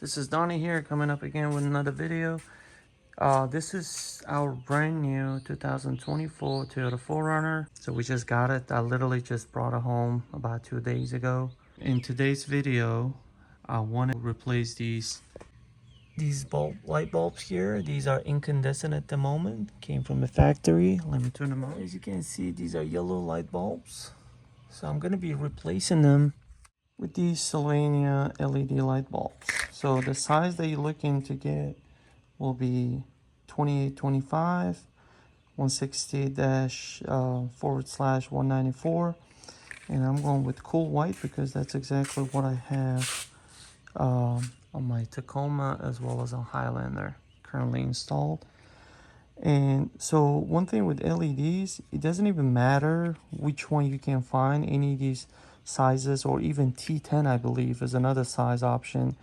This is Donnie here, coming up again with another video. This is our brand new 2024 Toyota 4Runner. So we just got it. I literally just brought it home about 2 days ago. In today's video, I want to replace these light bulbs here. These are incandescent at the moment. Came from the factory. Let me turn them on. As you can see, these are yellow light bulbs. So I'm going to be replacing them with these Sylvania LED light bulbs. So the size that you're looking to get will be 2825 160-/194, and I'm going with cool white because that's exactly what I have on my Tacoma as well as on Highlander currently installed. And so one thing with LEDs, it doesn't even matter which one you can find, any of these sizes, or even T10 I believe is another size option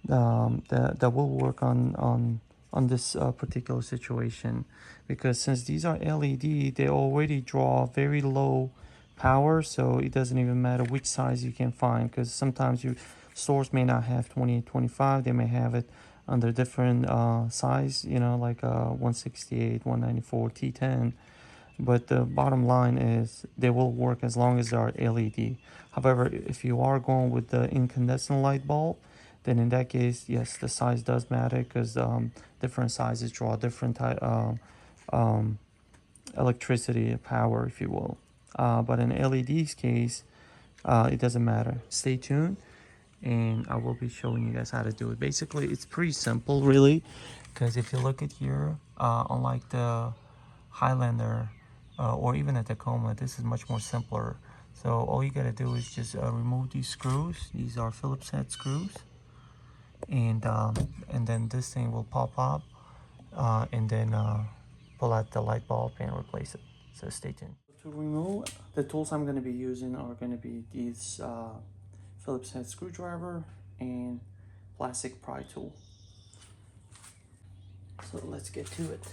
that will work on this particular situation, because since these are LED, they already draw very low power, so it doesn't even matter which size you can find, because sometimes your stores may not have 2825, they may have it under different size, you know, like 168, 194, T10. But the bottom line is they will work as long as they are LED. However, if you are going with the incandescent light bulb, then in that case, yes, the size does matter, because different sizes draw different type electricity power, if you will. But in LED's case, it doesn't matter. Stay tuned, and I will be showing you guys how to do it. Basically, it's pretty simple, really, because if you look at here, unlike the Highlander or even a Tacoma, this is much more simpler. So all you gotta do is just remove these screws. These are Phillips head screws, and then this thing will pop up, and then pull out the light bulb and replace it. So stay tuned. To remove, the tools I'm going to be using are going to be these Phillips head screwdriver and plastic pry tool. So let's get to it.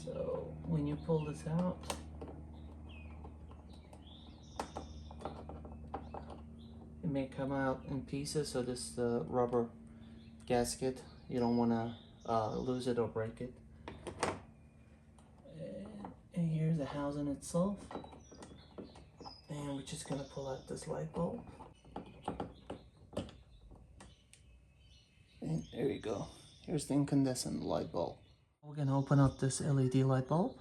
So when you pull this out, it may come out in pieces, so this is the rubber gasket. You don't want to lose it or break it. And here's the housing itself. And we're just going to pull out this light bulb. And there you go. Here's the incandescent light bulb. We're going to open up this LED light bulb.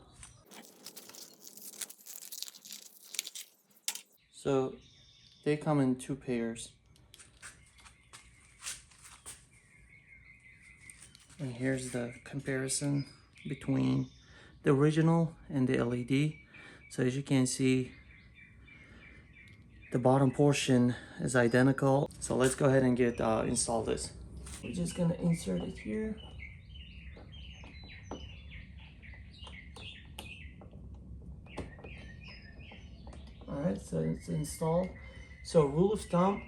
So they come in two pairs. And here's the comparison between the original and the LED. So as you can see, the bottom portion is identical. So let's go ahead and get install this. We're just gonna insert it here. Alright, so it's installed. So rule of thumb,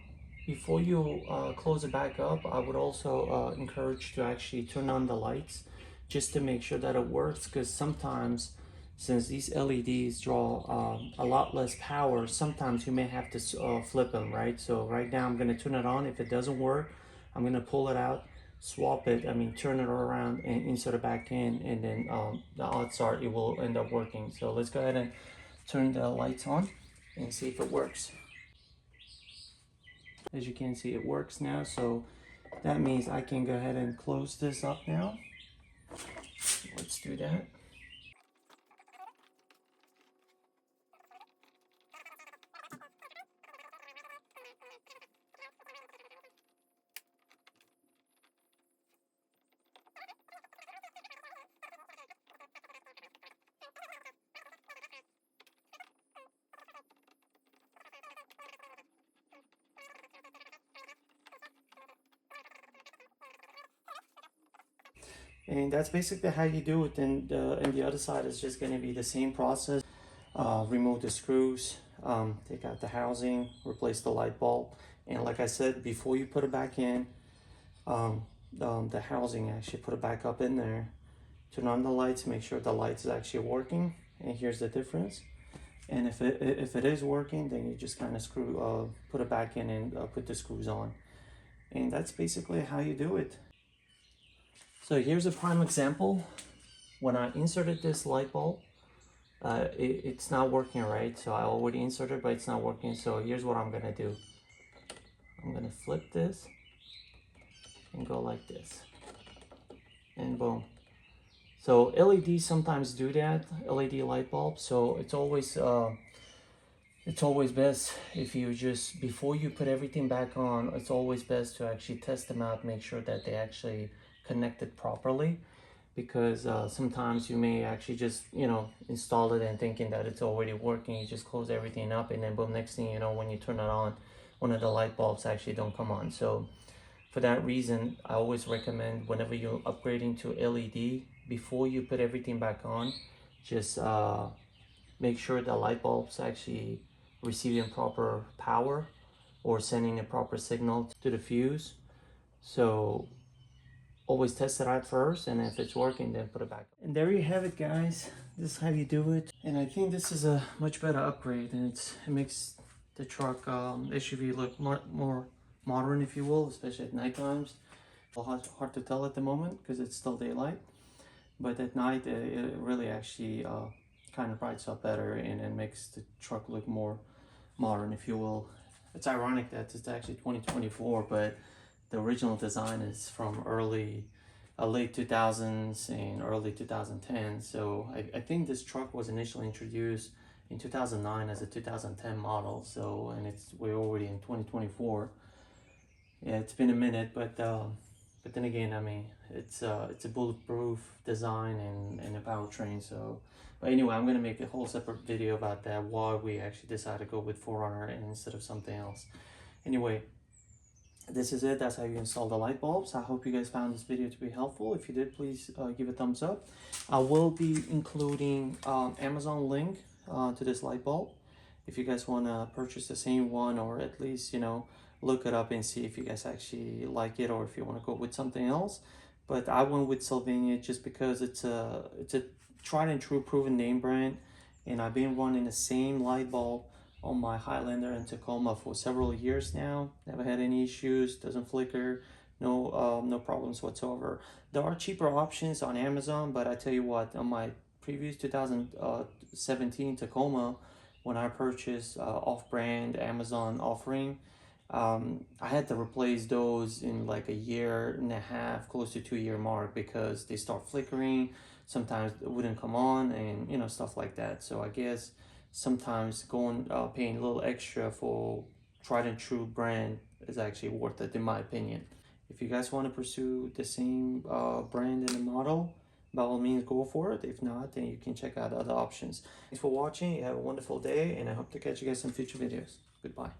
before you close it back up, I would also encourage to actually turn on the lights just to make sure that it works, because sometimes, since these LEDs draw a lot less power, sometimes you may have to flip them, right? So right now I'm going to turn it on. If it doesn't work, I'm going to pull it out, swap it, turn it around and insert it back in, and then the odds are it will end up working. So let's go ahead and turn the lights on and see if it works. As you can see, it works now, so that means I can go ahead and close this up now. Let's do that. And that's basically how you do it. And the other side is just going to be the same process. Remove the screws, take out the housing, replace the light bulb, and like I said, before you put it back in, the housing, actually put it back up in there, turn on the lights, make sure the lights is actually working, and here's the difference. And if it is working, then you just kind of put it back in and put the screws on, and that's basically how you do it. So here's a prime example. When I inserted this light bulb, it's not working right. So I already inserted, but it's not working. So here's what I'm gonna do. I'm gonna flip this and go like this, and boom. So LEDs sometimes do that, LED light bulbs. So it's always best if you just, before you put everything back on, it's always best to actually test them out, make sure that they actually connected properly, because sometimes you may actually just, install it and thinking that it's already working. You just close everything up, and then boom, next thing you know, when you turn it on, one of the light bulbs actually don't come on. So for that reason, I always recommend, whenever you're upgrading to LED, before you put everything back on, just make sure the light bulbs actually receiving proper power or sending a proper signal to the fuse. So always test it out first, and if it's working, then put it back. And there you have it, guys. This is how you do it. And I think this is a much better upgrade, and it makes the truck SUV look more modern, if you will, especially at night times. Hard to tell at the moment because it's still daylight, but at night it really actually kind of brights up better, and it makes the truck look more modern, if you will. It's ironic that it's actually 2024, but the original design is from late 2000s and early 2010. So I think this truck was initially introduced in 2009 as a 2010 model. So, and we're already in 2024. Yeah, it's been a minute, but then again, I mean, it's a bulletproof design and a powertrain. So, but anyway, I'm gonna make a whole separate video about that, why we actually decided to go with 4Runner instead of something else. Anyway, this is it. That's how you install the light bulbs. I hope you guys found this video to be helpful. If you did, please give a thumbs up. I will be including Amazon link to this light bulb if you guys want to purchase the same one, or at least look it up and see if you guys actually like it, or if you want to go with something else. But I went with Sylvania just because it's a tried and true proven name brand, and I've been running the same light bulb on my Highlander and Tacoma for several years now. Never had any issues, doesn't flicker, no problems whatsoever. There are cheaper options on Amazon, but I tell you what, on my previous 2017 Tacoma, when I purchased off-brand Amazon offering, I had to replace those in like a year and a half, close to 2 year mark, because they start flickering. Sometimes it wouldn't come on, and stuff like that. So I guess sometimes paying a little extra for tried and true brand is actually worth it, in my opinion. If you guys want to pursue the same brand and the model, by all means go for it. If not, then you can check out other options. Thanks for watching. You have a wonderful day, and I hope to catch you guys in future videos. Goodbye.